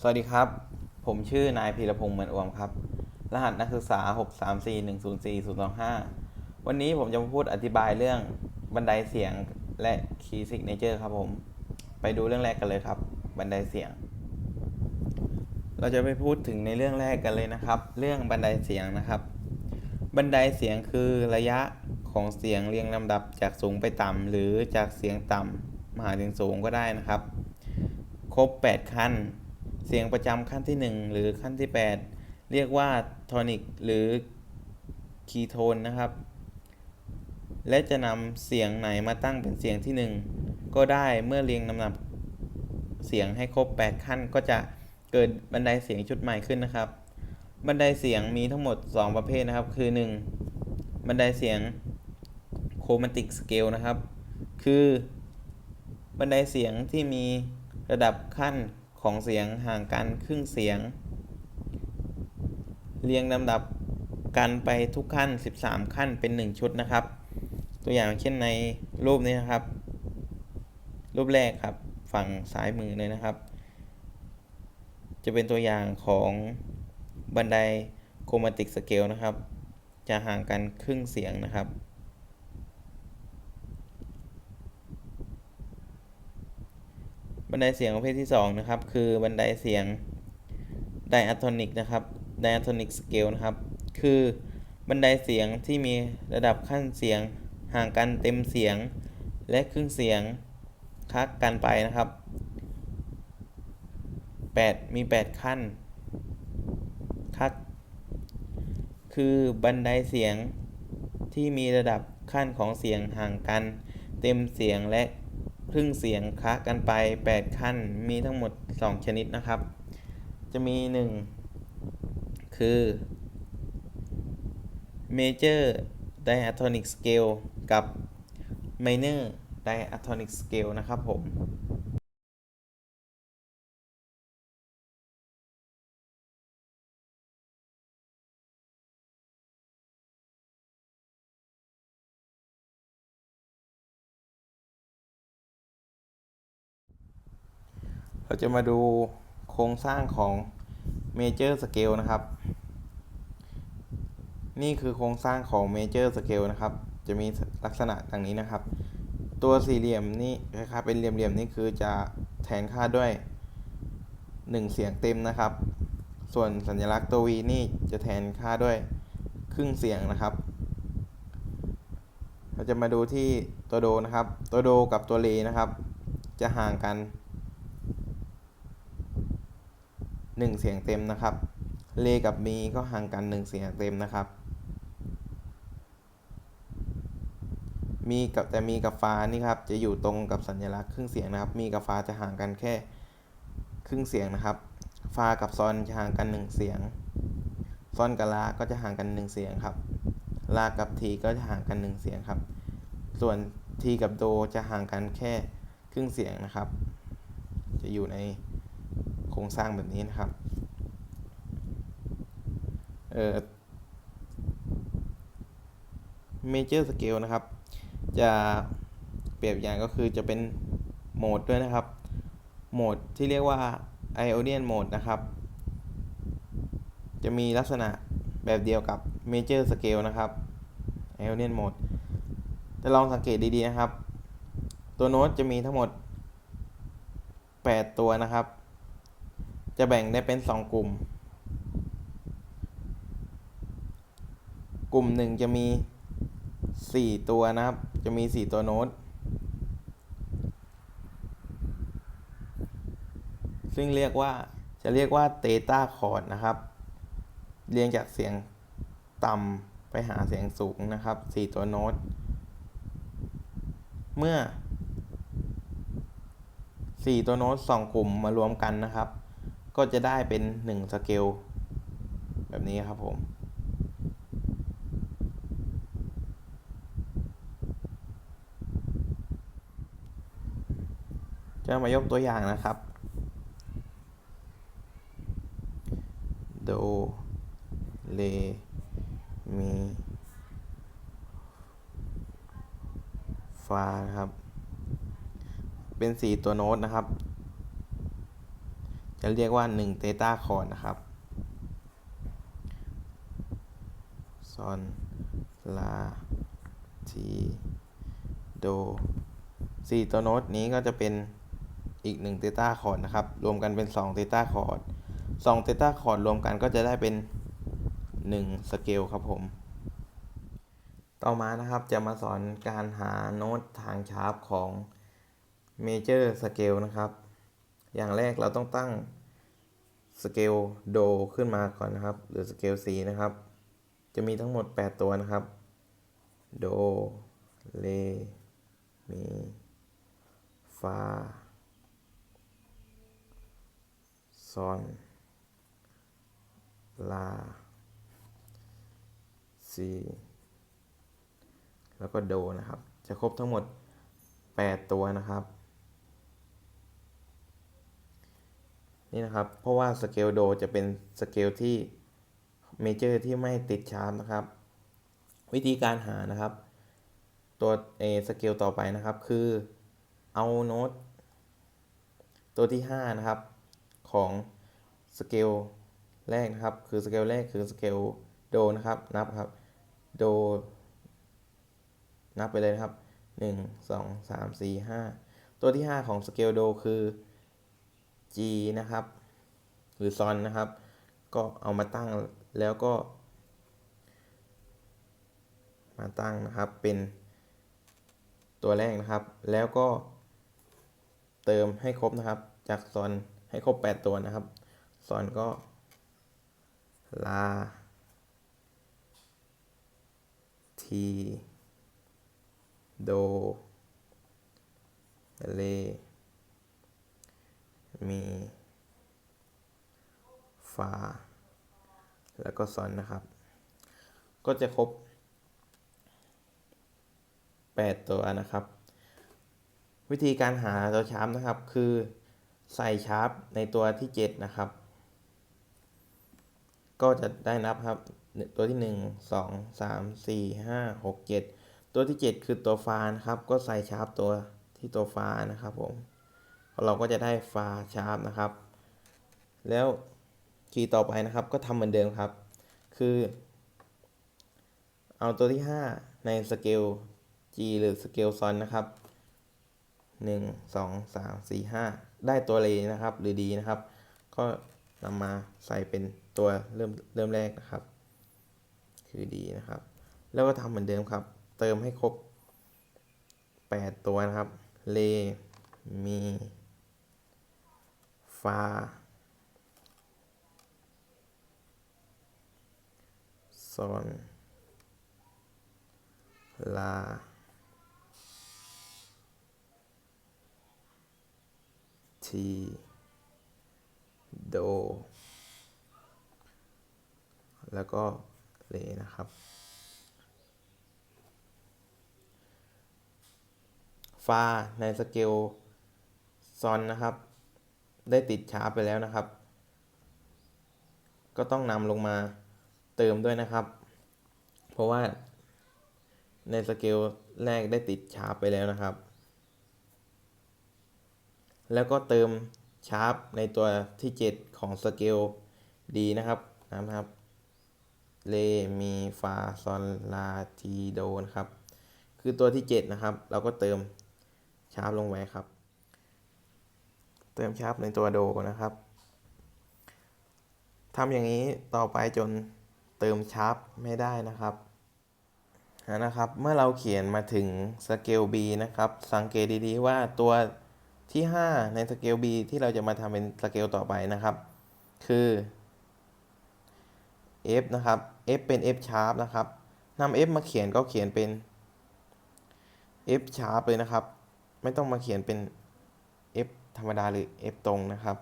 สวัสดีครับผมชื่อนายพีรพงษ์เหมือนอวมครับรหัสนักศึกษา634104025วันนี้ผมจะมาพูดอธิบายเรื่องบันไดเสียงและ Key Signature ครับผมไปดูเรื่องแรกกันเลยครับบันไดเสียงเราจะไปพูดถึงในเรื่องแรกกันเลยนะครับเรื่องบันไดเสียงนะครับบันไดเสียงคือระยะของเสียงเรียงลำดับจากสูงไปต่ำหรือจากเสียงต่ำมาหาเสียงสูงก็ได้นะครับครบ8ขั้นเสียงประจำขั้นที่1หรือขั้นที่8เรียกว่าโทนิกหรือคีโทนนะครับและจะนำเสียงไหนมาตั้งเป็นเสียงที่1ก็ได้เมื่อเรียงลำดับเสียงให้ครบ8ขั้นก็จะเกิดบันไดเสียงชุดใหม่ขึ้นนะครับบันไดเสียงมีทั้งหมด2ประเภทนะครับคือ1บันไดเสียงโครมาติกสเกลนะครับคือบันไดเสียงที่มีระดับขั้นของเสียงห่างกันครึ่งเสียงเรียงลำดับกันไปทุกขั้น13ขั้นเป็น1ชุดนะครับตัวอย่างเช่นในรูปนี้นะครับรูปแรกครับฝั่งซ้ายมือเลยนะครับจะเป็นตัวอย่างของบันไดโครมาติกสเกลนะครับจะห่างกันครึ่งเสียงนะครับบันไดเสียงประเภทที่2นะครับคือบันไดเสียงไดอะโทนิกนะครับไดอะโทนิกสเกลนะครับคือบันไดเสียงที่มีระดับขั้นเสียงห่างกันเต็มเสียงและครึ่งเสียงคักกันไปนะครับมี8ขั้นคักคือบันไดเสียงที่มีระดับขั้นของเสียงห่างกันเต็มเสียงและครึ่งเสียงคะกันไป8ขั้นมีทั้งหมด2ชนิดนะครับจะมี1คือ Major Diatonic Scale กับ Minor Diatonic Scale นะครับผมเราจะมาดูโครงสร้างของ Major Scale นะครับนี่คือโครงสร้างของ Major Scale นะครับจะมีลักษณะดังนี้นะครับตัวสี่เหลี่ยมนี่คล้ายๆเป็นเหลี่ยมๆนี่คือจะแทนค่าด้วย1เสียงเต็มนะครับส่วนสัญลักษณ์ตัว V นี่จะแทนค่าด้วยครึ่งเสียงนะครับเราจะมาดูที่ตัวโดนะครับตัวโดกับตัวเรนะครับจะห่างกัน1เสียงเต็มนะครับเรกับมีก็ห่างกัน1เสียงเต็มนะครับมีกับฟานี่ครับจะอยู่ตรงกับสัญลักษณ์ครึ่งเสียงนะครับมีกับฟาจะห่างกันแค่ครึ่งเสียงนะครับฟากับซอนจะห่างกัน1เสียงซอนกับลาก็จะห่างกัน1เสียงครับลากับทีก็จะห่างกัน1เสียงครับส่วนทีกับโดจะห่างกันแค่ครึ่งเสียงนะครับจะอยู่ในโครงสร้างแบบนี้นะครับเมเจอร์สเกลนะครับจะเปรียบอย่างก็คือจะเป็นโหมดด้วยนะครับโหมดที่เรียกว่าไอโอเนียนโหมดนะครับจะมีลักษณะแบบเดียวกับเมเจอร์สเกลนะครับไอโอเนียนโหมดจะลองสังเกตดีๆนะครับตัวโน้ตจะมีทั้งหมด8ตัวนะครับจะแบ่งได้เป็น2กลุ่มกลุ่มหนึ่งจะมี4ตัวนะครับจะมี4ตัวโน้ตซึ่งเรียกว่าเตต้าคอร์ดนะครับเรียงจากเสียงต่ำไปหาเสียงสูงนะครับ4ตัวโน้ตเมื่อ4ตัวโน้ต2กลุ่มมารวมกันนะครับก็จะได้เป็น1สเกลแบบนี้ครับผมจะมายกตัวอย่างนะครับโดเรมีฟาครับเป็น4ตัวโน้ตนะครับ จะเรียกว่า1เทต้าคอร์ดนะครับซอนลาทีโด4ตัวโน้ตนี้ก็จะเป็นอีก1เทต้าคอร์ดนะครับรวมกันเป็น2เทต้าคอร์ด2เทต้าคอร์ดรวมกันก็จะได้เป็น1สเกลครับผมต่อมานะครับจะมาสอนการหาโน้ตทางชาร์ปของเมเจอร์สเกลนะครับอย่างแรกเราต้องตั้งสเกลโดขึ้นมาก่อนนะครับหรือสเกล C นะครับจะมีทั้งหมด8ตัวนะครับโดเรมีฟาซอนลาซีแล้วก็โดนะครับจะครบทั้งหมด8ตัวนะครับนี่นะครับเพราะว่าสเกลโดจะเป็นสเกลที่เมเจอร์ที่ไม่ติดชาร์ปนะครับวิธีการหานะครับตัวสเกลต่อไปนะครับคือเอาโน้ตตัวที่5นะครับของสเกลแรกนะครับคือสเกลแรกคือสเกลโดนะครับนับครับโดนับไปเลยนะครับ1 2 3 4 5ตัวที่5ของสเกลโดคือ G นะครับหรือซอนนะครับก็เอามาตั้งแล้วก็มาตั้งนะครับเป็นตัวแรกนะครับแล้วก็เติมให้ครบนะครับจากซอนให้ครบ8ตัวนะครับซอนก็ลาทีโดเรมีฟาแล้วก็ซอนนะครับก็จะครบ8ตัวนะครับวิธีการหาตัวชาร์ปนะครับคือใส่ชาร์ปในตัวที่7นะครับก็จะได้นับครับตัวที่1 2 3 4 5 6 7ตัวที่7คือตัวฟานะครับก็ใส่ชาร์ปตัวที่ตัวฟานะครับผมเราก็จะได้ฟาชาร์ปนะครับแล้วคีย์ต่อไปนะครับก็ทำเหมือนเดิมครับคือเอาตัวที่5ในสเกล G หรือสเกลซอนนะครับ1 2 3 4 5ได้ตัวเรนะครับหรือดีนะครับก็นำมาใส่เป็นตัวเริ่มแรกนะครับคือดีนะครับแล้วก็ทำเหมือนเดิมครับเติมให้ครบ8ตัวนะครับเรมีฟาซอนลาทีโดแล้วก็เรนะครับฟาในสเกลซอนนะครับได้ติดชาร์ปไปแล้วนะครับก็ต้องนำลงมาเติมด้วยนะครับเพราะว่าในสเกลแรกได้ติดชาร์ปไปแล้วนะครับแล้วก็เติมชาร์ปในตัวที่7ของสเกลดีนะครับเรมีฟาซอนลาทีโดนะครับคือตัวที่7นะครับเราก็เติมชาร์ปลงไว้ครับเติมชาร์ปในตัวโดนะครับทำอย่างนี้ต่อไปจนเติมชาร์ปไม่ได้นะครับเมื่อเราเขียนมาถึงสเกล B นะครับสังเกตดีๆว่าตัวที่5ในสเกล B ที่เราจะมาทำเป็นสเกลต่อไปนะครับคือ F นะครับ F เป็น F sharp นะครับนำ F มาเขียนก็เขียนเป็น F sharp เลยนะครับไม่ต้องมาเขียนเป็น F ธรรมดาหรือ F ตรงนะครับ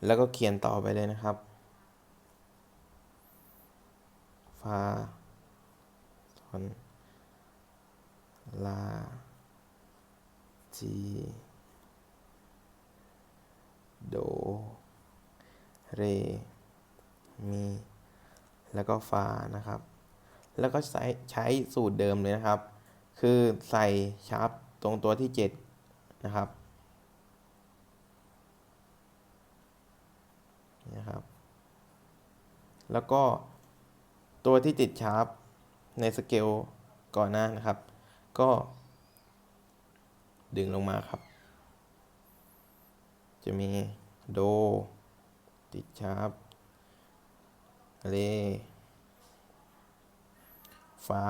แล้วก็เขียนต่อไปเลยนะครับฟาซอนลาทีโดเรมีแล้วก็ฟานะครับแล้วก็ใช้สูตรเดิมเลยนะครับคือใส่ชาร์ปตรงตัวที่7นะครับ แล้วก็ตัวที่ติดชาร์ปในสเกลก่อนหน้านะครับ ก็ดึงลงมาครับ จะมีโดติดชาร์ปเรฟา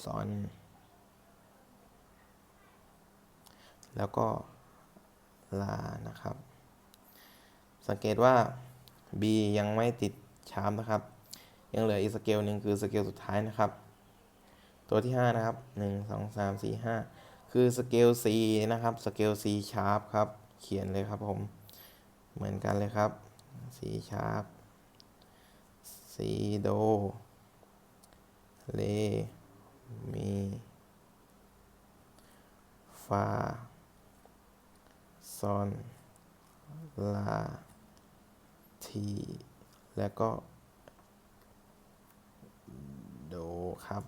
ซอนแล้วก็ลานะครับ สังเกตว่า B ยังไม่ติดชาร์ปนะครับ ยังเหลืออีกสเกลหนึ่งคือสเกลสุดท้ายนะครับ ตัวที่5นะครับ1 2 3 4 5คือสเกล C นะครับสเกล C sharp ครับเขียนเลยครับผมเหมือนกันเลยครับ C sharp C โดเรมีฟาซอนลาทีแล้วก็โดครับ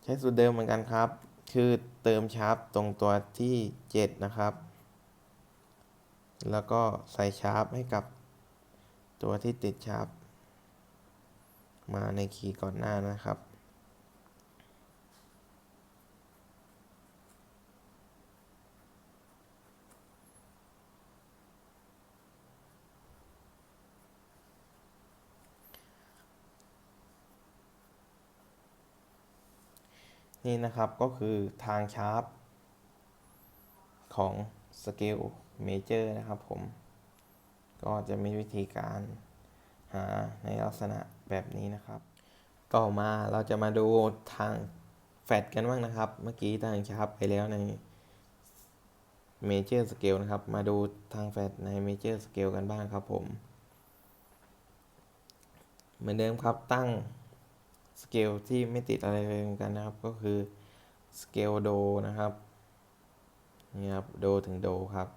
ใช้สูตรเดิมเหมือนกันครับคือเติมชาร์ปตรงตัวที่7นะครับแล้วก็ใส่ชาร์ปให้กับตัวที่ติดชาร์ปมาในคีย์ก่อนหน้านะครับนี่นะครับก็คือทางชาร์ปของสเกลเมเจอร์นะครับผมก็จะมีวิธีการหาในลักษณะแบบนี้นะครับต่อมาเราจะมาดูทางแฟดกันบ้างนะครับเมื่อกี้ทางชาร์ปไปแล้วในเมเจอร์สเกลนะครับมาดูทางแฟดในเมเจอร์สเกลกันบ้างครับผมเหมือนเดิมครับตั้งสเกลที่ไม่ติดอะไรเลยเหมือนกันนะครับก็คือสเกลโดนะครับนี่ครับโดถึงโดครับ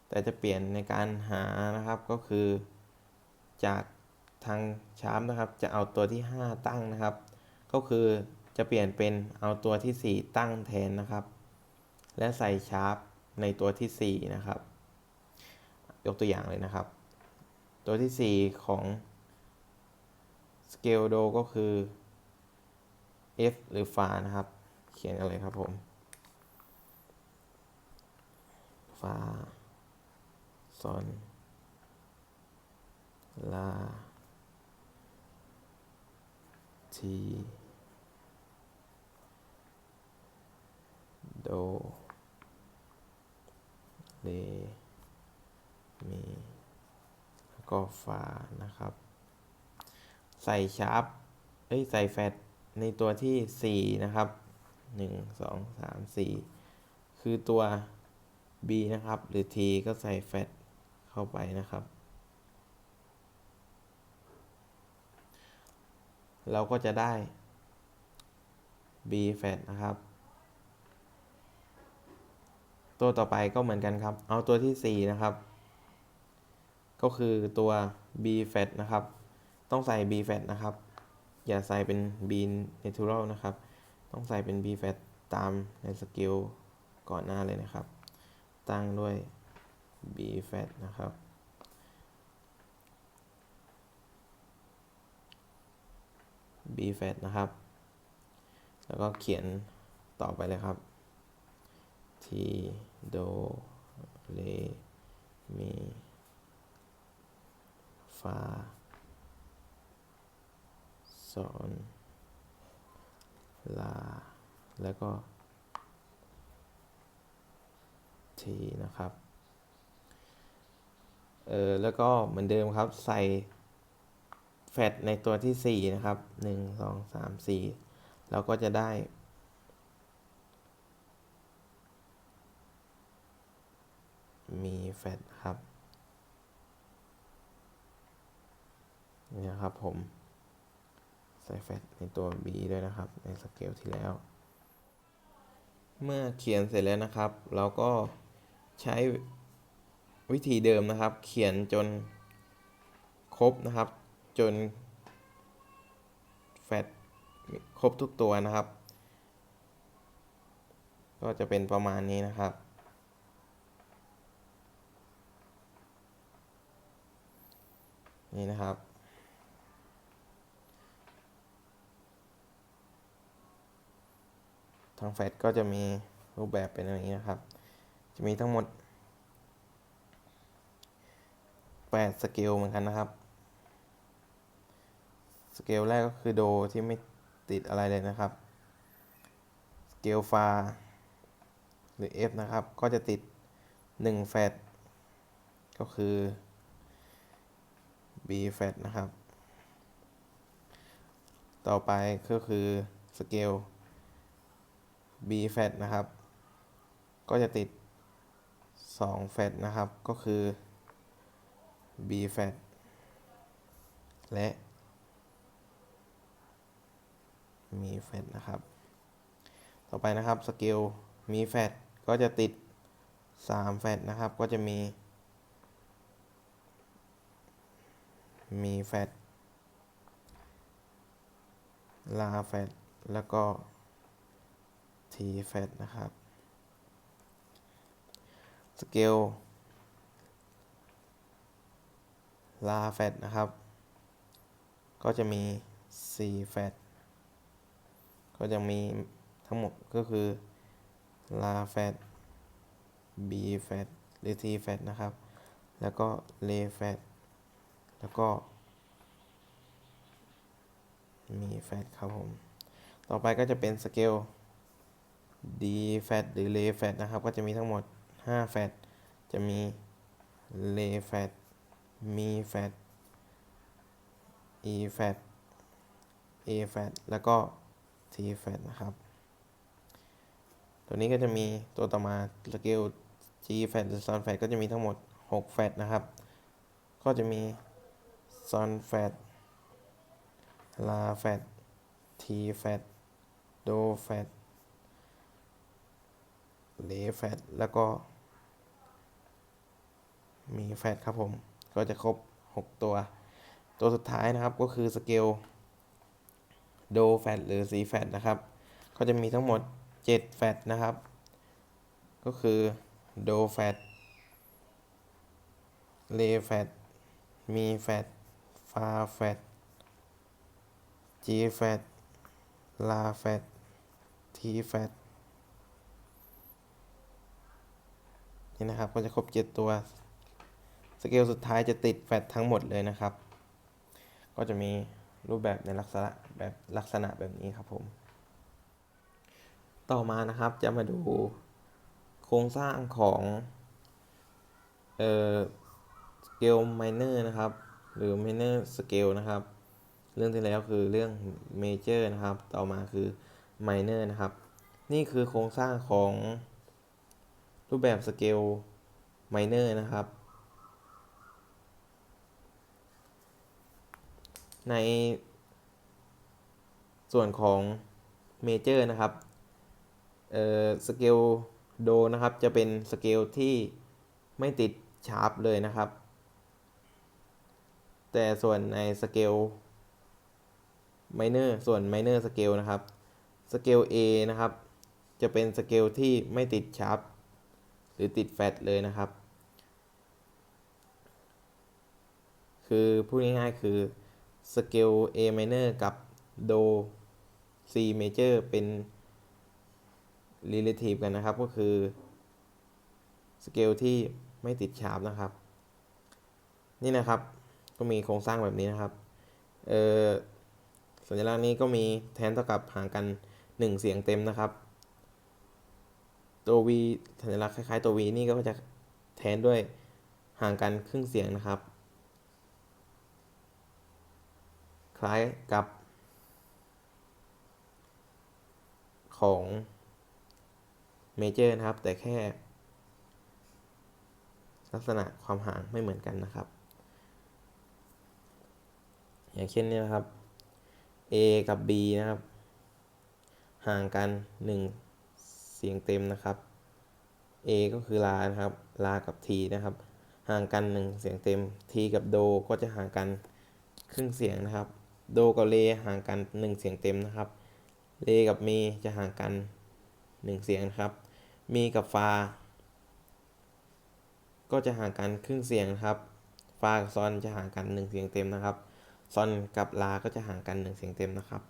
แต่จะเปลี่ยนในการหานะครับก็คือจากทางชาร์ปนะครับจะเอาตัวที่5ตั้งนะครับก็คือจะเปลี่ยนเป็นเอาตัวที่4ตั้งแทนนะครับและใส่ชาร์ปในตัวที่4นะครับยกตัวอย่างเลยนะครับตัวที่4ของสเกลโดก็คือ F หรือฟานะครับเขียนกันเลยครับผมฟาซอนลาทีโดเรมีแล้วก็ฟานะครับใส่ชาร์ปใส่แฟดในตัวที่4นะครับ1 2 3 4คือตัว B นะครับหรือ T ก็ใส่แฟดเข้าไปนะครับเราก็จะได้ B แฟดนะครับตัวต่อไปก็เหมือนกันครับเอาตัวที่4นะครับก็คือตัว B flat นะครับต้องใส่ B flat นะครับอย่าใส่เป็น B natural นะครับต้องใส่เป็น B flat ตามในสกิลก่อนหน้าเลยนะครับตั้งด้วย B flat นะครับ B flat นะครับแล้วก็เขียนต่อไปเลยครับ T โดเรมีฟาซอนลาแล้วก็ทีนะครับแล้วก็เหมือนเดิมครับใส่แฟดในตัวที่4นะครับ1 2 3 4เราก็จะได้มีแฟดครับนี่นะครับผมใส่แฟดในตัว B ด้วยนะครับในสเกลที่แล้วเมื่อเขียนเสร็จแล้วนะครับเราก็ใช้วิธีเดิมนะครับเขียนจนครบนะครับจนแฟดครบทุกตัวนะครับก็จะเป็นประมาณนี้นะครับ นี่นะครับทางแฟดก็จะมีรูปแบบเป็นอย่างนี้นะครับจะมีทั้งหมด8สเกลเหมือนกันนะครับสเกลแรกก็คือโดที่ไม่ติดอะไรเลยนะครับสเกลฟาหรือ F นะครับก็จะติด1แฟดก็คือ B แฟดนะครับต่อไปก็คือสเกล B แฟดนะครับก็จะติด2แฟดนะครับก็คือ B แฟดและมีแฟดนะครับต่อไปนะครับสเกลมีแฟดก็จะติด3แฟดนะครับก็จะมีแฟดลาแฟดแล้วก็ทีแฟดนะครับสเกลลาแฟดนะครับก็จะมี4แฟดก็จะมีทั้งหมดก็คือลาแฟด B แฟดหรือ T แฟดนะครับแล้วก็เลแฟดแล้วก็มีแฟดครับผมต่อไปก็จะเป็นสเกล D แฟดหรือเลแฟดนะครับก็จะมีทั้งหมด5แฟดจะมีเลแฟดมีแฟด E แฟด A แฟดแล้วก็ T แฟดนะครับตัวนี้ก็จะมีตัวต่อมาสเกล G แฟดหรือซอนแฟดก็จะมีทั้งหมด6แฟดนะครับก็จะมีซอนแฟดลาแฟด T แฟดโดแฟดเลแฟดแล้วก็มีแฟดครับผมก็จะครบ6ตัวสุดท้ายนะครับก็คือสเกลโดแฟดหรือซีแฟดนะครับก็จะมีทั้งหมด7แฟดนะครับก็คือโดแฟดเลแฟดมีแฟดฟาแฟดจีแฟดลาแฟดทีแฟดนี่นะครับก็จะครบ7ตัวสเกลสุดท้ายจะติดแฟดทั้งหมดเลยนะครับก็จะมีรูปแบบในลักษณะแบบนี้ครับผมต่อมานะครับจะมาดูโครงสร้างของสเกลไมเนอร์นะครับหรือไมเนอร์สเกลนะครับเรื่องที่แล้วคือเรื่องเมเจอร์นะครับต่อมาคือไมเนอร์นะครับนี่คือโครงสร้างของรูปแบบสเกลไมเนอร์นะครับในส่วนของเมเจอร์นะครับสเกลโดนะครับจะเป็นสเกลที่ไม่ติดชาร์ปเลยนะครับแต่ส่วนในสเกลไมเนอร์ส่วนไมเนอร์สเกลนะครับสเกล A นะครับจะเป็นสเกลที่ไม่ติดชาร์ปหรือติดแฟตเลยนะครับคือพูดง่ายๆคือสเกล A minor กับโด C major เป็น relative กันนะครับก็คือสเกลที่ไม่ติดชาร์ปนะครับนี่นะครับก็มีโครงสร้างแบบนี้นะครับสัญลักษณ์นี้ก็มีแทนเท่ากับห่างกัน1เสียงเต็มนะครับตัว V สัญลักษณ์คล้ายๆตัว V นี่ก็จะแทนด้วยห่างกันครึ่งเสียงนะครับคล้ายกับของเมเจอร์นะครับแต่แค่ลักษณะความห่างไม่เหมือนกันนะครับอย่างเช่นนี้นะครับ A กับ B นะครับห่างกัน1เสียงเต็มนะครับ A ก็คือลานะครับลากับ T นะครับห่างกัน1เสียงเต็ม T กับโดก็จะห่างกันครึ่งเสียงนะครับโดกับเลห่างกัน1เสียงเต็มนะครับเลกับมีจะห่างกัน1เสียงนะครับมีกับฟาก็จะห่างกันครึ่งเสียงนะครับ ฟากับซอนจะห่างกัน1เสียงเต็มนะครับซอนกับลาก็จะห่างกัน1เสียงเต็มนะครับ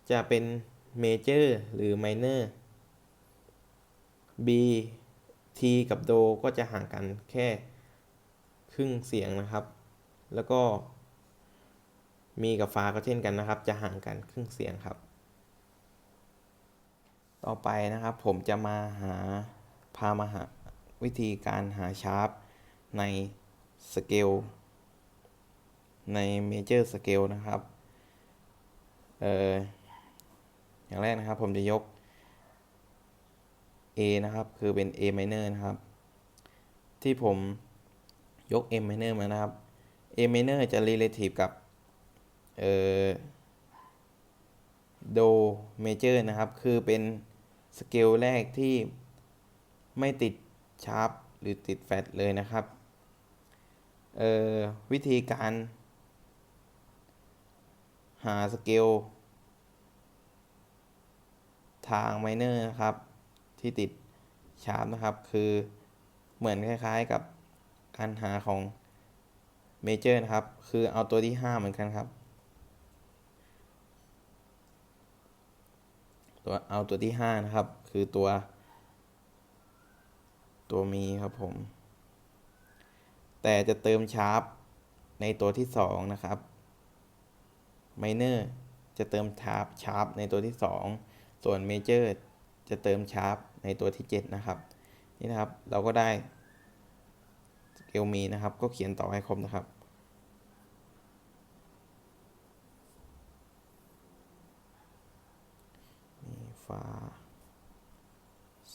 จะเป็นเมเจอร์หรือไมเนอร์ B T กับโดก็จะห่างกันแค่ครึ่งเสียงนะครับแล้วก็มีกับฟาก็เช่นกันนะครับจะห่างกันครึ่งเสียงครับต่อไปนะครับผมจะพามาหาวิธีการหาชาร์ปในสเกลในเมเจอร์สเกลนะครับอย่างแรกนะครับผมจะยก A นะครับคือเป็น A minor นะครับที่ผมยก M minor มานะครับ A minor จะ relative กับโดเมเจอร์นะครับคือเป็นสเกลแรกที่ไม่ติดชาร์ปหรือติดแฟลตเลยนะครับวิธีการหาสเกลทางไมเนอร์นะครับที่ติดชาร์ปนะครับคือเหมือนคล้ายๆกับการหาของเมเจอร์นะครับคือเอาตัวที่5เหมือนกันครับเอาตัวที่5นะครับคือตัวมีครับผมแต่จะเติมชาร์ปในตัวที่2นะครับไมเนอร์จะเติมชาร์ปในตัวที่2ส่วนเมเจอร์จะเติมชาร์ปในตัวที่7นะครับนี่นะครับเราก็ได้สเกลมีนะครับก็เขียนต่อให้ครบนะครับมีฟา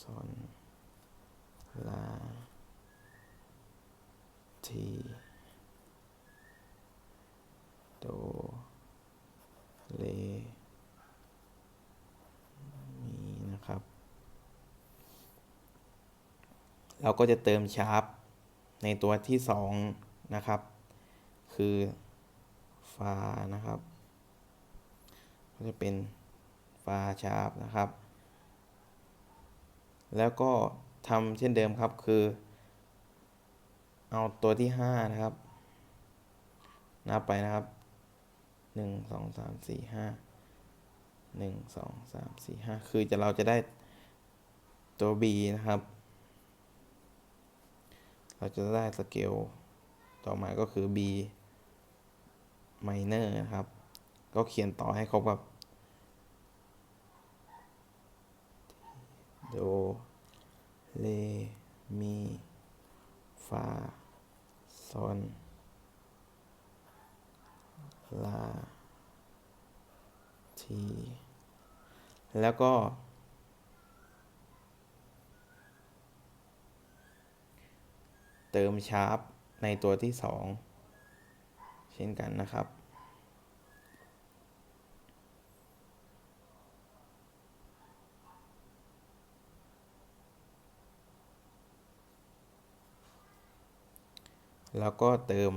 ซอนลาทีโดเลมีนะครับเราก็จะเติมชาร์ปในตัวที่2นะครับคือฟานะครับก็จะเป็นฟาชาร์ปนะครับแล้วก็ทำเช่นเดิมครับคือเอาตัวที่5นะครับนับไปนะครับ1 2 3 4 5 1 2 3 4 5คือเราจะได้ตัว B นะครับเราจะได้สเกลต่อมาก็คือ B minor นะครับก็เขียนต่อให้ครบกับโดเลมีฟาซอนลาทีแล้วก็เติมชาร์ปในตัวที่2เช่นกันนะครับแล้วก็เติม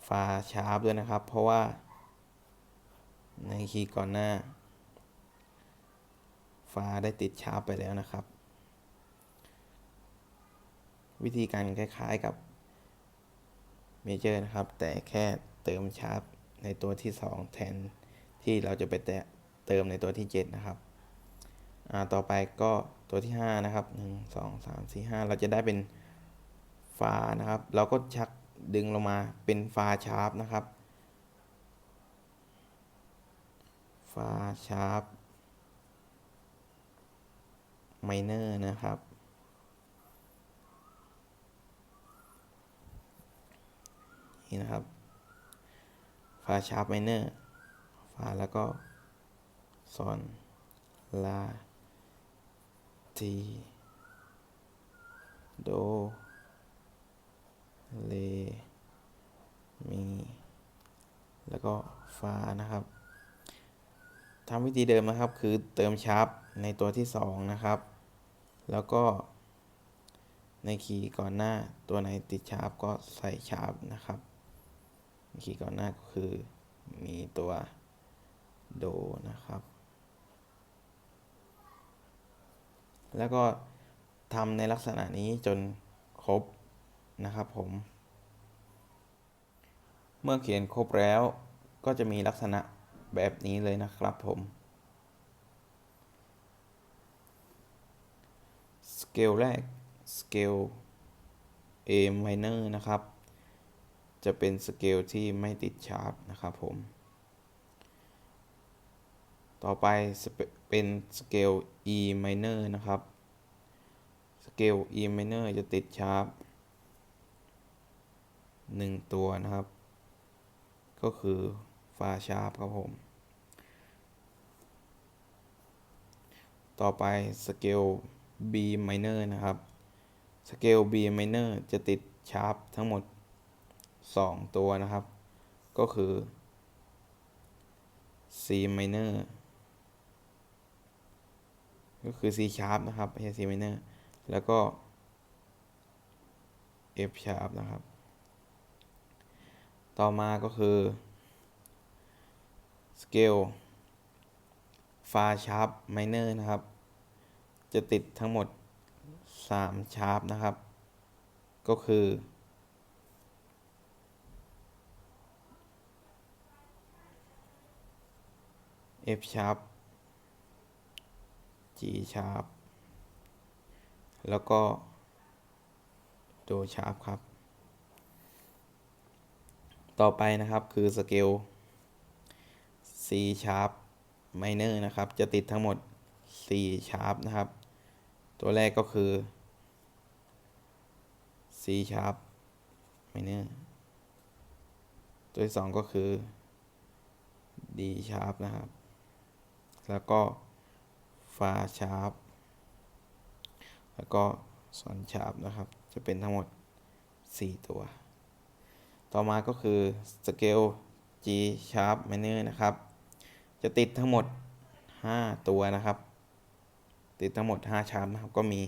ฟาชาร์ปด้วยนะครับเพราะว่าในคีย์ก่อนหน้าฟาได้ติดชาร์ปไปแล้วนะครับวิธีการคล้ายๆกับเมเจอร์นะครับแต่แค่เติมชาร์ปในตัวที่2แทนที่เราจะไปเติมในตัวที่7นะครับต่อไปก็ตัวที่5นะครับ1 2 3 4 5เราจะได้เป็นฟานะครับเราก็ชักดึงลงมาเป็นฟาชาร์ปนะครับฟาชาร์ปไมเนอร์นะครับนี่นะครับฟาชาร์ปไมเนอร์ฟาแล้วก็ซอนลาทีโดเลมีแล้วก็ฟานะครับทำวิธีเดิมนะครับคือเติมชาร์ปในตัวที่2นะครับแล้วก็ในคีย์ก่อนหน้าตัวไหนติดชาร์ปก็ใส่ชาร์ปนะครับคีย์ก่อนหน้าก็คือมีตัวโดนะครับแล้วก็ทำในลักษณะนี้จนครบ นะครับผมเมื่อเขียนครบแล้วก็จะมีลักษณะแบบนี้เลยนะครับผมสเกลแรกสเกล A minor นะครับจะเป็นสเกลที่ไม่ติดชาร์ปนะครับผมต่อไปเป็นสเกล E minor นะครับสเกล E minor จะติดชาร์ป1ตัวนะครับก็คือฟาชาร์ปครับผมต่อไปสเกล B minor นะครับสเกล B minor จะติดชาร์ปทั้งหมด2ตัวนะครับก็คือ C minor ก็คือ C sharp นะครับไม่ใช่ C minor แล้วก็ F sharp นะครับต่อมาก็คือสเกล Fa sharp minor นะครับจะติดทั้งหมด3 sharp นะครับก็คือ F sharp G sharp แล้วก็ Do sharp ครับต่อไปนะครับคือสเกล C sharp minor นะครับจะติดทั้งหมด4 sharp นะครับตัวแรกก็คือ C sharp minor ตัวที่2ก็คือ D sharp นะครับแล้วก็ Fa sharp แล้วก็ Sol sharp นะครับจะเป็นทั้งหมด4ตัวต่อมาก็คือสเกล G sharp minor นะครับจะติดทั้งหมด5ตัวนะครับติดทั้งหมด5 sharp นะครับก็มี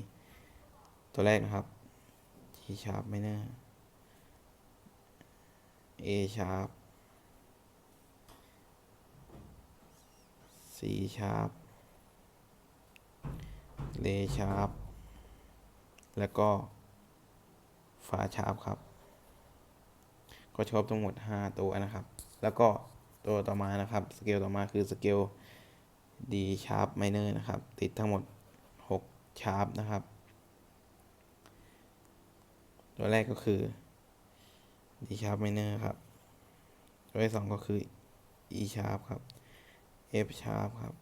ตัวแรกนะครับ G sharp minor A sharp C sharp Re sharp แล้วก็Fa sharp ครับก็ชอบทั้งหมด5ตัวนะครับแล้วก็ตัวต่อมานะครับสเกลต่อมาคือสเกล D sharp minor นะครับติดทั้งหมด6 sharp นะครับตัวแรกก็คือ D sharp minor ครับตัวที่2ก็คือ E sharp ครับ F sharp ครับ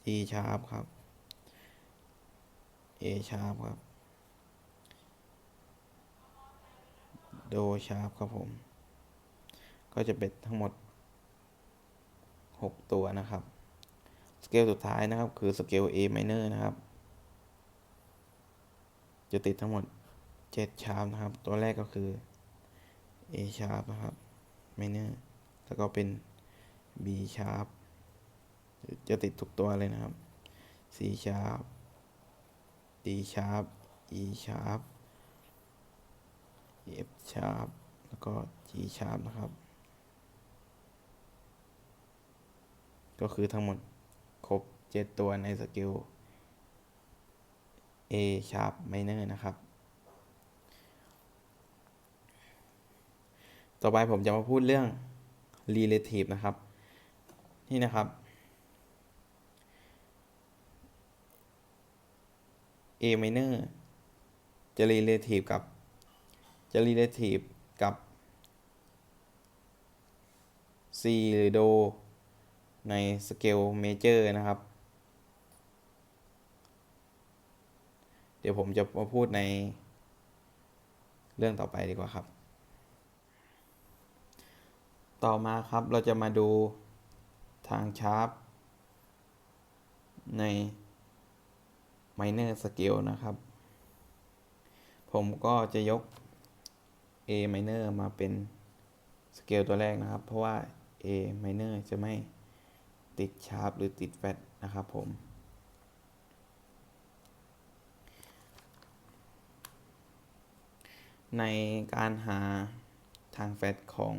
G sharp ครับ A sharp ครับ Do sharp ครับผมก็จะเป็นทั้งหมด6ตัวนะครับสเกลสุดท้ายนะครับคือสเกล A minor นะครับจะติดทั้งหมด7 sharp นะครับตัวแรกก็คือ A sharp นะครับ minor แล้วก็เป็น B sharp จะติดทุกตัวเลยนะครับ C sharp D sharp E sharp F sharp แล้วก็ G sharp นะครับก็คือทั้งหมดครบ7ตัวในสเกล A sharp minor นะครับต่อไปผมจะมาพูดเรื่อง relative นะครับนี่นะครับ A minor จะ relative กับ C หรือ Do ในสเกล major นะครับเดี๋ยวผมจะมาพูดในเรื่องต่อไปดีกว่าครับต่อมาครับเราจะมาดูทางชาร์ปใน minor scale นะครับผมก็จะยก A minor มาเป็นสเกลตัวแรกนะครับเพราะว่า A minor จะไม่ติดชาร์ปหรือติดแฟตนะครับผมในการหาทางแฟตของ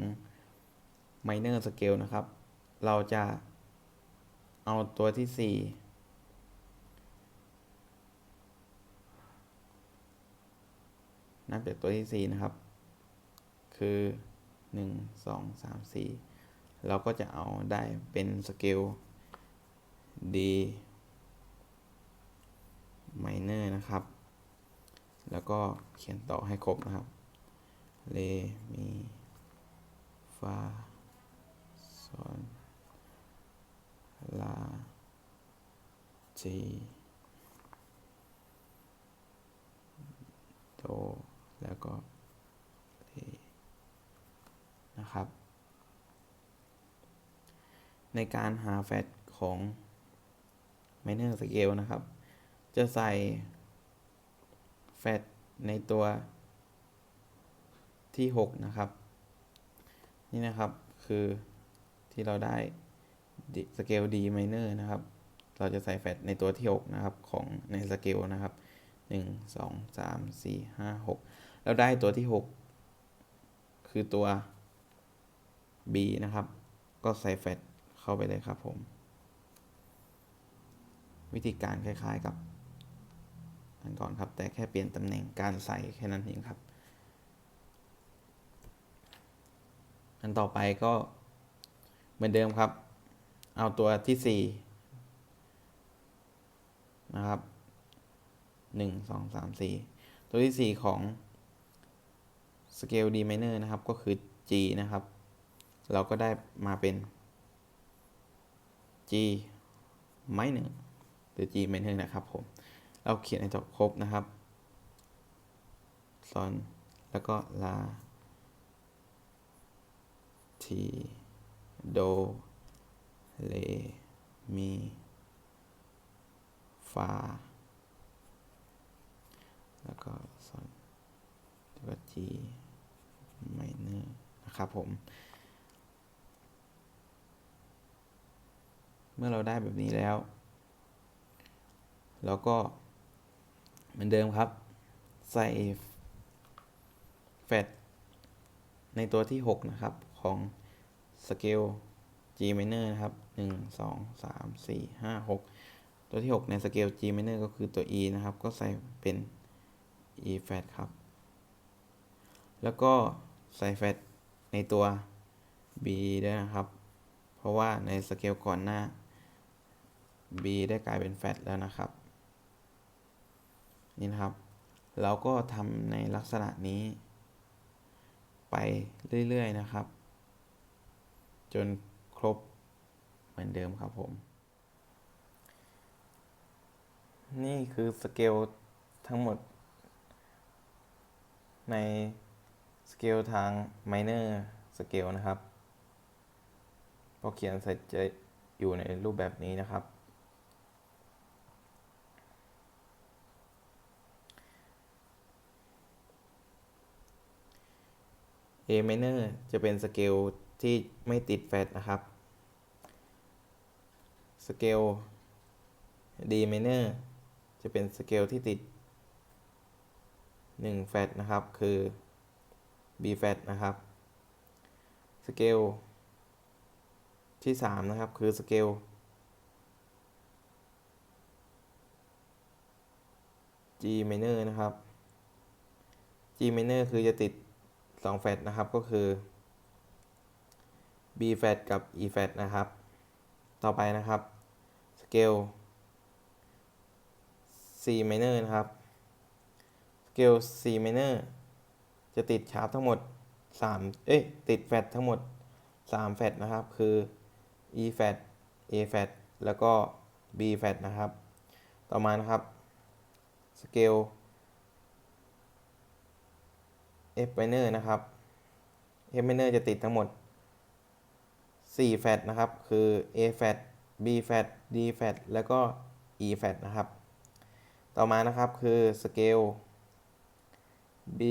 minor scale นะครับเราจะเอาตัวที่4น นับจากตัวที่4นะครับคือ1 2 3 4เราก็จะเอาได้เป็นสเกล D minor นะครับแล้วก็เขียนต่อให้ครบนะครับเรมีฟาซอนลาจีโดแล้วก็เรนะครับในการหาแฟตของ minor scale นะครับจะใส่แฟตในตัวที่6นะครับนี่นะครับคือที่เราได้สเกล D minor นะครับเราจะใส่แฟตในตัวที่6นะครับของในสเกลนะครับ1 2 3 4 5 6แล้วได้ตัวที่6คือตัว B นะครับก็ใส่แฟตเข้าไปเลยครับผมวิธีการคล้ายๆกับอันก่อนครับแต่แค่เปลี่ยนตำแหน่งการใส่แค่นั้นเองครับอันต่อไปก็เหมือนเดิมครับเอาตัวที่4นะครับ1 2 3 4ตัวที่4ของสเกล D minor นะครับก็คือ G นะครับเราก็ได้มาเป็น G minor หรือ G minor นะครับผมเราเขียนให้จบครบนะครับซอนแล้วก็ลาทีโดเรมีฟาแล้วก็ซอนแล้วก็ G minor นะครับผมเมื่อเราได้แบบนี้แล้วเราก็เหมือนเดิมครับใส่แฟตในตัวที่6นะครับของสเกล G minor นะครับ1 2 3 4 5 6ตัวที่6ในสเกล G minor ก็คือตัว E นะครับก็ใส่เป็น E flat ครับแล้วก็ใส่แฟตในตัว B ด้วยนะครับเพราะว่าในสเกลก่อนหน้า B ได้กลายเป็นแฟตแล้วนะครับนี่นะครับเราก็ทำในลักษณะนี้ไปเรื่อยๆนะครับจนครบเหมือนเดิมครับผมนี่คือสเกลทั้งหมดในสเกลทาง minor สเกลนะครับพอเขียนเสร็จจะอยู่ในรูปแบบนี้นะครับA minor จะเป็นสเกลที่ไม่ติดแฟตนะครับสเกล D minor จะเป็นสเกลที่ติด1แฟตนะครับคือ B flat นะครับสเกลที่3นะครับคือสเกล G minor นะครับ G minor คือจะติด2แฟตนะครับก็คือ B flat กับ E flat นะครับต่อไปนะครับสเกล C minor นะครับสเกล C minor จะติดชาร์ปทั้งหมดติดแฟตทั้งหมด3แฟตนะครับคือ E flat A flat แล้วก็ B flat นะครับต่อมานะครับสเกล F minor นะครับ F minor จะติดทั้งหมด4แฟตนะครับคือ A flat B flat D flat แล้วก็ E flat นะครับต่อมานะครับคือสเกล B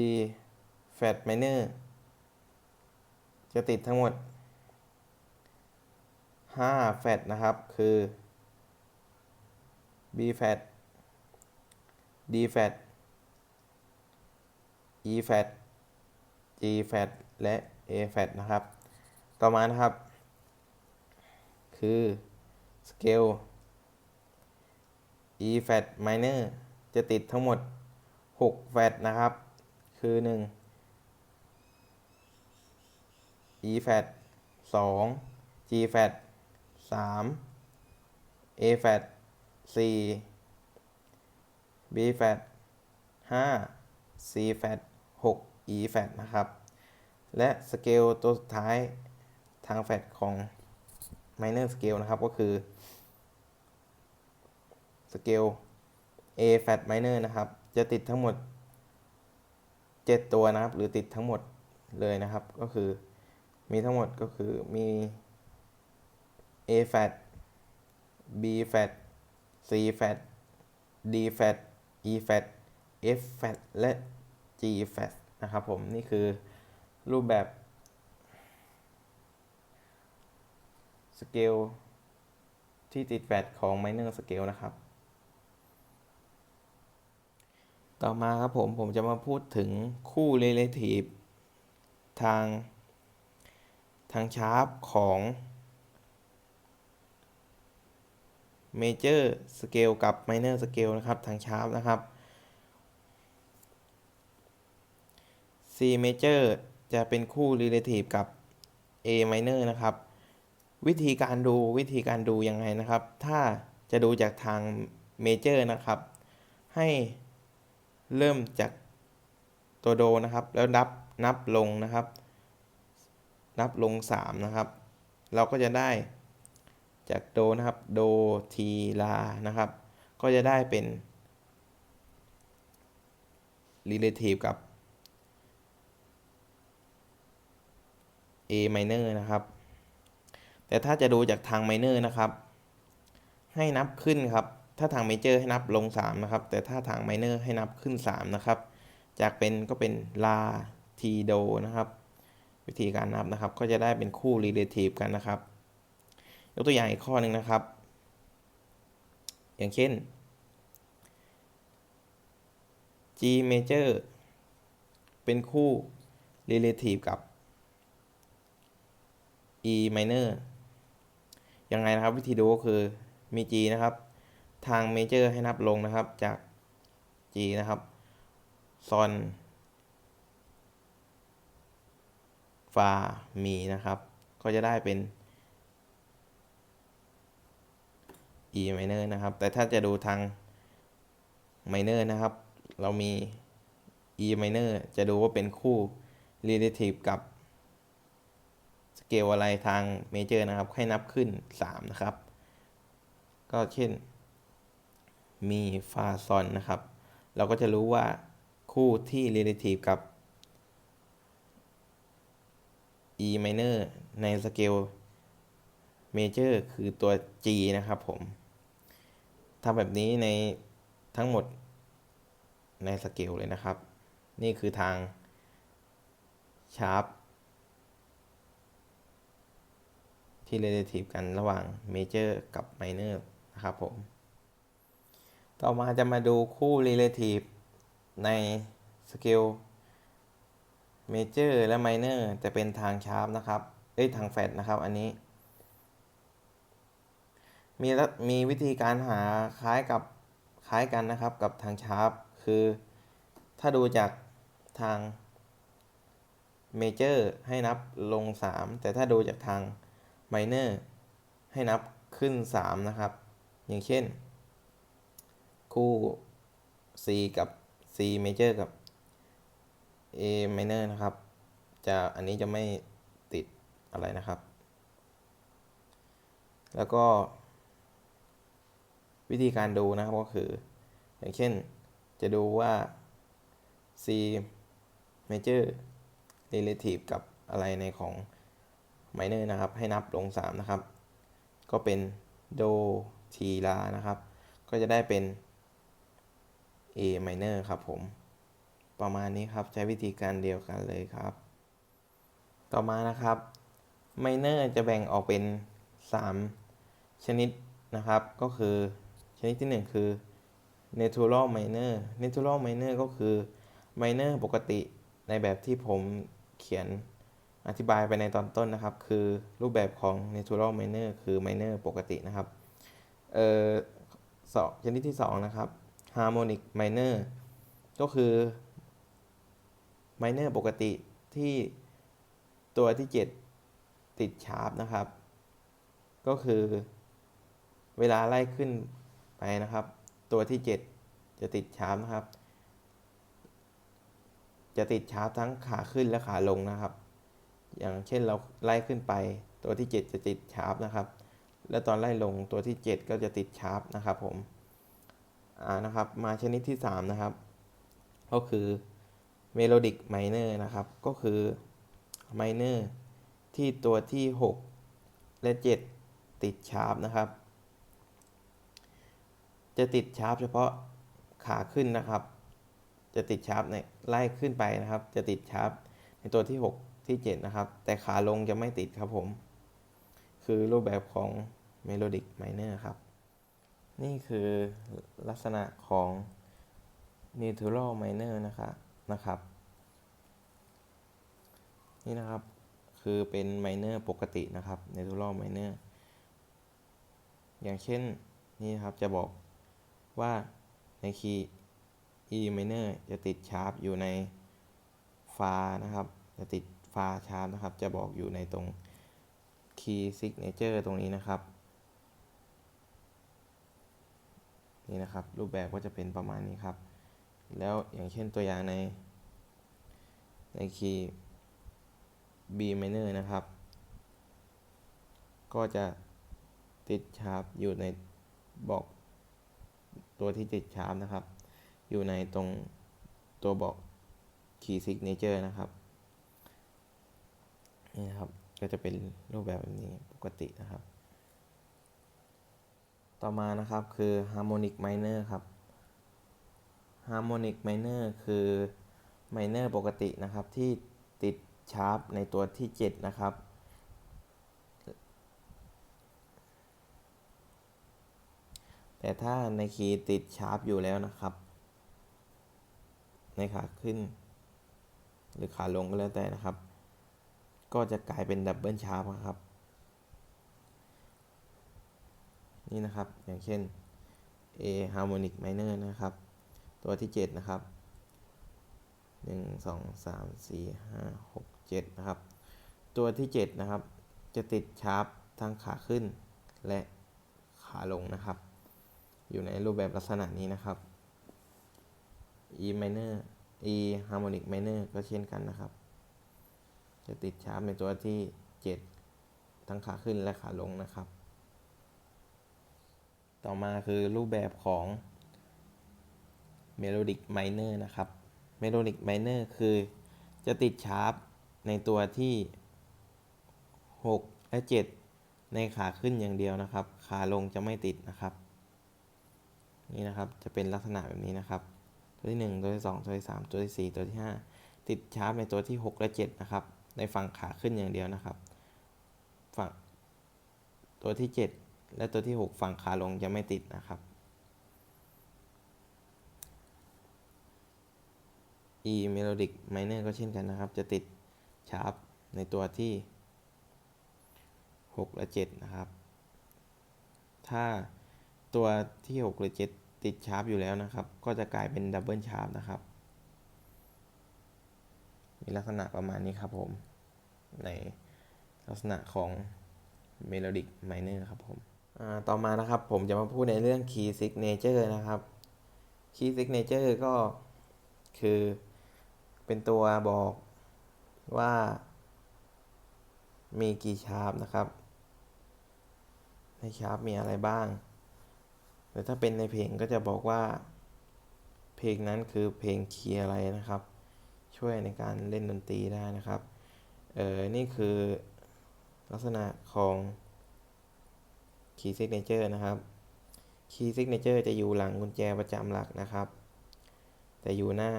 flat minor จะติดทั้งหมด5แฟตนะครับคือ B flat D flat E flat G flat และ A flat นะครับต่อมานะครับคือสเกล E flat minor จะติดทั้งหมด6แฟตนะครับ คือ 1 E flat 2 G flat 3 A flat 4 B flat 5 C flat 6 E flat นะครับและสเกลตัวสุดท้ายทางแฟลตของ minor scale นะครับก็คือสเกล A flat minor นะครับจะติดทั้งหมด7ตัวนะครับหรือติดทั้งหมดเลยนะครับก็คือมีทั้งหมดก็คือมี A flat B flat C flat D flat E flat F flat และ G flat นะครับผมนี่คือรูปแบบสเกลที่ติดแฟลตของ minor scale นะครับต่อมาครับผมจะมาพูดถึงคู่ relative ทางชาร์ปของ major scale กับ minor scale นะครับทางชาร์ปนะครับ C major จะเป็นคู่ relative กับ A minor นะครับวิธีการดูยังไงนะครับถ้าจะดูจากทาง major นะครับให้เริ่มจากตัวโดนะครับแล้วนับลงนะครับนับลง3นะครับเราก็จะได้จากโดนะครับโดทีลานะครับก็จะได้เป็น relative กับ A minor นะครับแต่ถ้าจะดูจากทาง minor นะครับให้นับขึ้นครับถ้าทาง major ให้นับลง3นะครับแต่ถ้าทาง minor ให้นับขึ้น3นะครับจากเป็นก็เป็นลาทีโดนะครับวิธีการนับนะครับก็จะได้เป็นคู่ relative กันนะครับยกตัวอย่างอีกข้อหนึ่งนะครับอย่างเช่น G major เป็นคู่ relative กับ E minor ยังไงนะครับวิธีดูก็คือมี G นะครับทาง major ให้นับลงนะครับจาก G นะครับซอนฟามีนะครับก็จะได้เป็น E minor นะครับแต่ถ้าจะดูทาง minor นะครับเรามี E minor จะดูว่าเป็นคู่ relative กับสเกลอะไรทาง major นะครับให้นับขึ้น3นะครับก็เช่นมีฟาซอนนะครับเราก็จะรู้ว่าคู่ที่ relative กับ E minor ในสเกล major คือตัว G นะครับผมทำแบบนี้ในทั้งหมดในสเกลเลยนะครับนี่คือทางชาร์ปที่ relative กันระหว่าง major กับ minor นะครับผมต่อมาจะมาดูคู่ relative ในสเกล major และ minor จะเป็นทางชาร์ปนะครับทางแฟลตนะครับอันนี้มีวิธีการหาคล้ายกันนะครับกับทางชาร์ปคือถ้าดูจากทาง major ให้นับลง3แต่ถ้าดูจากทาง minor ให้นับขึ้น3นะครับอย่างเช่นคู่ C กับ C major กับ A minor นะครับอันนี้จะไม่ติดอะไรนะครับแล้วก็วิธีการดูนะครับก็คืออย่างเช่นจะดูว่า C major relative กับอะไรในของ minor นะครับให้นับลง3นะครับก็เป็นโดทีลานะครับก็จะได้เป็น A minor ครับผมประมาณนี้ครับใช้วิธีการเดียวกันเลยครับต่อมานะครับ minor จะแบ่งออกเป็น3ชนิดนะครับก็คือชนิดที่1คือ natural minor ก็คือ minor ปกติในแบบที่ผมเขียนอธิบายไปในตอนต้นนะครับคือรูปแบบของ natural minor คือ minor ปกตินะครับชนิดที่2นะครับ harmonic minor ก็คือ ไมเนอร์ปกติที่ตัวที่ 7 ติดชาร์ปนะครับก็คือเวลาไล่ขึ้นไปนะครับตัวที่ 7 จะติดชาร์ปนะครับจะติดชาร์ปทั้งขาขึ้นและขาลงนะครับอย่างเช่นเราไล่ขึ้นไปตัวที่ 7 จะติดชาร์ปนะครับและตอนไล่ลงตัวที่ 7 ก็จะติดชาร์ปนะครับผมนะครับมาชนิดที่ 3 นะครับก็คือเมโลดิกไมเนอร์นะครับก็คือไมเนอร์ที่ตัวที่ 6 และ 7 ติดชาร์ปนะครับจะติดชาร์ปเฉพาะขาขึ้นนะครับจะติดชาร์ปในไล่ขึ้นไปนะครับจะติดชาร์ปในตัวที่ 6 ที่ 7 นะครับแต่ขาลงจะไม่ติดครับผมคือรูปแบบของเมโลดิกไมเนอร์ครับนี่คือลักษณะของ neutral minor นะครับนี่นะครับคือเป็นไมเนอร์ปกตินะครับ neutral minor อย่างเช่นนี่นะครับจะบอกว่าในคีย์ E minor จะติดชาร์ปอยู่ในฟานะครับจะติดฟาชาร์ปนะครับจะบอกอยู่ในตรงคีย์ signature ตรงนี้นะครับนี่นะครับรูปแบบก็จะเป็นประมาณนี้ครับแล้วอย่างเช่นตัวอย่างในคีย์ B minor นะครับก็จะติดชาร์ปอยู่ในบอกตัวที่ติดชาร์ปนะครับอยู่ในตรงตัวบอกคีย์ signature นะครับนี่นะครับก็จะเป็นรูปแบบนี้ปกตินะครับต่อมานะครับคือ harmonic minor ครับ harmonic minor คือไมเนอร์ปกตินะครับที่ติดชาร์ปในตัวที่ 7 นะครับแต่ถ้าในคีย์ติดชาร์ปอยู่แล้วนะครับในขาขึ้นหรือขาลงก็แล้วแต่นะครับก็จะกลายเป็นดับเบิลชาร์ปครับนี่นะครับอย่างเช่น A harmonic minor นะครับตัวที่ 7 นะครับ1 2 3 4 5 6 7นะครับตัวที่ 7 นะครับจะติดชาร์ปทั้งขาขึ้นและขาลงนะครับอยู่ในรูปแบบลักษณะนี้นะครับ E minor E harmonic minor ก็เช่นกันนะครับจะติดชาร์ปในตัวที่ 7 ทั้งขาขึ้นและขาลงนะครับต่อมาคือรูปแบบของ melodic minor นะครับ melodic minor คือจะติดชาร์ปในตัวที่ 6 และ 7 ในขาขึ้นอย่างเดียวนะครับขาลงจะไม่ติดนะครับนี่นะครับจะเป็นลักษณะแบบนี้นะครับตัวที่ 1 ตัวที่ 2 ตัวที่ 3 ตัวที่ 4 ตัวที่ 5 ติดชาร์ปในตัวที่ 6 และ 7 นะครับในฝั่งขาขึ้นอย่างเดียวนะครับฝั่งตัวที่ 7 และตัวที่ 6 ฝั่งขาลงจะไม่ติดนะครับ E melodic minor ก็เช่นกันนะครับจะติดชาร์ปในตัวที่ 6 และ 7 นะครับถ้าตัวที่ 6 หรือ 7 ติดชาร์ปอยู่แล้วนะครับก็จะกลายเป็นดับเบิลชาร์ปนะครับมีลักษณะประมาณนี้ครับผมในลักษณะของ melodic minor ครับผมต่อมานะครับผมจะมาพูดในเรื่อง key signature นะครับ key signature ก็คือเป็นตัวบอกว่ามีกี่ชาร์ปนะครับในชาร์ปมีอะไรบ้างหรือถ้าเป็นในเพลงก็จะบอกว่าเพลงนั้นคือเพลงคีย์อะไรนะครับช่วยในการเล่นดนตรีได้นะครับนี่คือลักษณะของ key signature นะครับ key signature จะอยู่หลังกุญแจประจำหลักนะครับแต่อยู่หน้า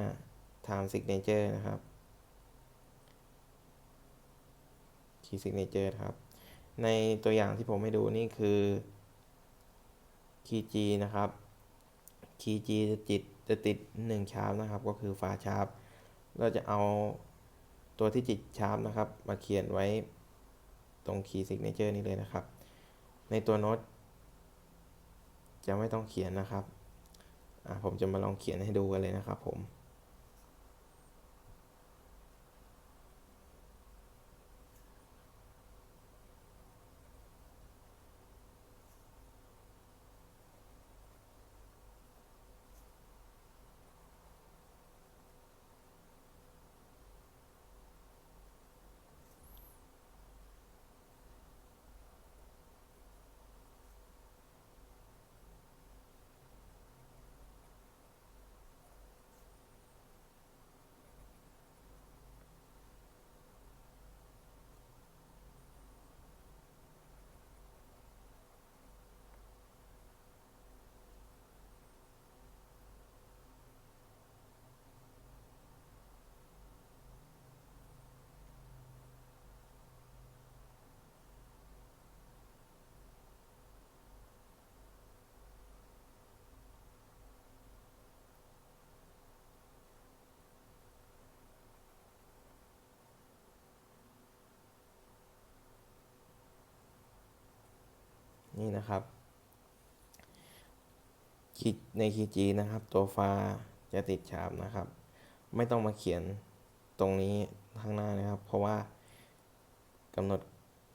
time signature นะครับ key signature ครับในตัวอย่างที่ผมให้ดูนี่คือ key G นะครับ key G จะติด1ชาร์ปนะครับก็คือฟาชาร์ปเราจะเอาตัวที่จิตชาร์ปนะครับมาเขียนไว้ตรง key signature นี้เลยนะครับในตัวโน้ตจะไม่ต้องเขียนนะครับผมจะมาลองเขียนให้ดูกันเลยนะครับผม นี่นะครับในคีย์จีนะครับตัวฟาจะติดชาร์ปนะครับ ไม่ต้องมาเขียนตรงนี้ข้างหน้านะครับ เพราะว่ากำหนด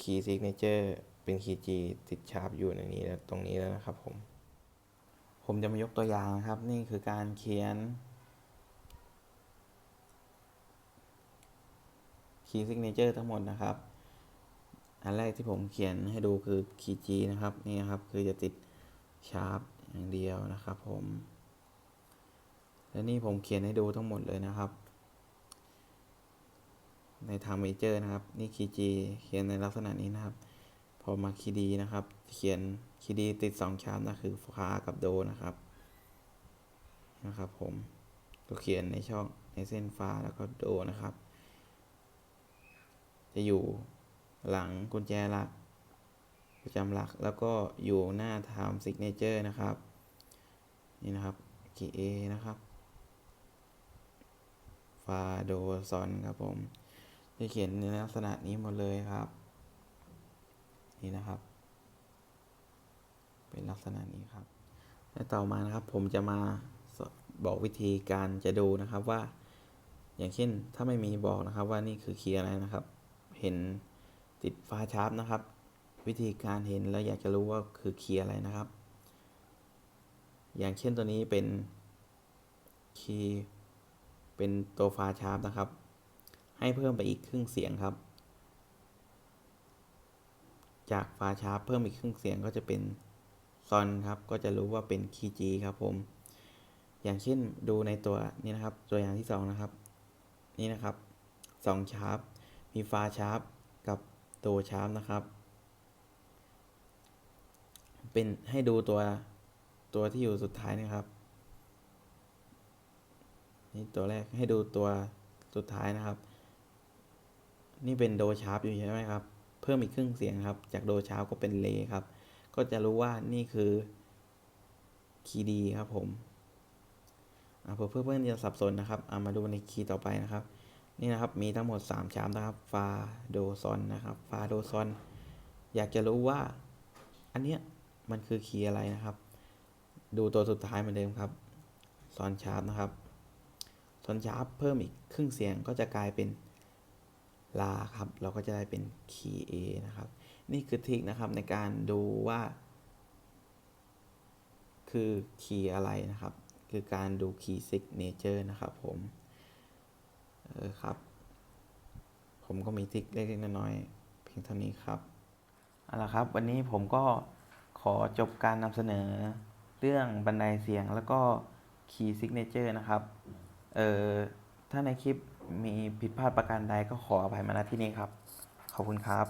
คีย์ซิกเนเจอร์เป็นคีย์จีติดชาร์ปอยู่ในนี้แล้วตรงนี้แล้วนะครับผมจะมายกตัวอย่างนะครับ นี่คือการเขียนคีย์ซิกเนเจอร์ทั้งหมดนะครับ อันแรกที่ผมเขียนให้ดูคือคีย์ G นะครับนี่นะครับคือจะติดชาร์ปอย่างเดียวนะครับผมและนี่ผมเขียนให้ดูทั้งหมดเลยนะครับในไทม์เมเจอร์นะครับนี่คีย์ G เขียนในลักษณะนี้นะครับพอมาคีย์ D นะครับเขียนคีย์ D ติด2ชาร์ปนะคือฟากับโดนะครับผมก็เขียนในช่องในเส้นฟาแล้วก็โดนะครับจะอยู่หลังกุญแจหลักประจำหลักแล้วก็อยู่หน้า time signature นะครับนี่นะครับคีย์ A นะครับฟาโดซอนครับผมจะเขียนในลักษณะนี้หมดเลยครับนี่นะครับเป็นลักษณะนี้ครับและต่อมานะครับผมจะมาบอกวิธีการจะดูนะครับว่าอย่างเช่นถ้าไม่มีบอกนะครับว่านี่คือคีย์อะไรนะครับเห็นติดฟาชาร์ปนะครับวิธีการเห็นแล้วอยากจะรู้ว่าคือคีย์อะไรนะครับอย่างเช่นตัวนี้เป็นคีย์เป็นตัวฟาชาร์ปนะครับให้เพิ่มไปอีกครึ่งเสียงครับจากฟาชาร์ปเพิ่มอีกครึ่งเสียงก็จะเป็นซอนครับก็จะรู้ว่าเป็นคีย์ G ครับผมอย่างเช่นดูในตัวนี้นะครับตัวอย่างที่2นะครับนี่นะครับ2ชาร์ปมีฟาชาร์ปกับโดชาร์ปนะครับเป็นให้ดูตัวที่อยู่สุดท้ายนะครับนี่ตัวแรกให้ดูตัวสุดท้ายนะครับนี่เป็นโดชาร์ปอยู่ใช่ไหมครับเพิ่มอีกครึ่งเสียงครับจากโดชาร์ปก็เป็นเลครับก็จะรู้ว่านี่คือคีย์ดีครับผมเพื่อนๆจะสับสนนะครับมาดูในคีย์ต่อไปนะครับนี่นะครับมีทั้งหมด3ชาร์ปนะครับฟาโดซอนนะครับฟาโดซอนอยากจะรู้ว่าอันเนี้ยมันคือคีย์อะไรนะครับดูตัวสุดท้ายเหมือนเดิมครับซอนชาร์ปนะครับซอนชาร์ปเพิ่มอีกครึ่งเสียงก็จะกลายเป็นลาครับเราก็จะได้เป็นคีย์ A นะครับนี่คือทริคนะครับในการดูว่าคือคีย์อะไรนะครับคือการดูคีย์ซิกเนเจอร์นะครับผมครับผมก็มีทริคเล็กๆน้อยๆเพียงเท่านี้ครับเอาละครับวันนี้ผมก็ขอจบการนำเสนอเรื่องบันไดเสียงแล้วก็คีย์ซิกเนเจอร์นะครับถ้าในคลิปมีผิดพลาดประการใดก็ขออภัยมาณที่นี้ครับขอบคุณครับ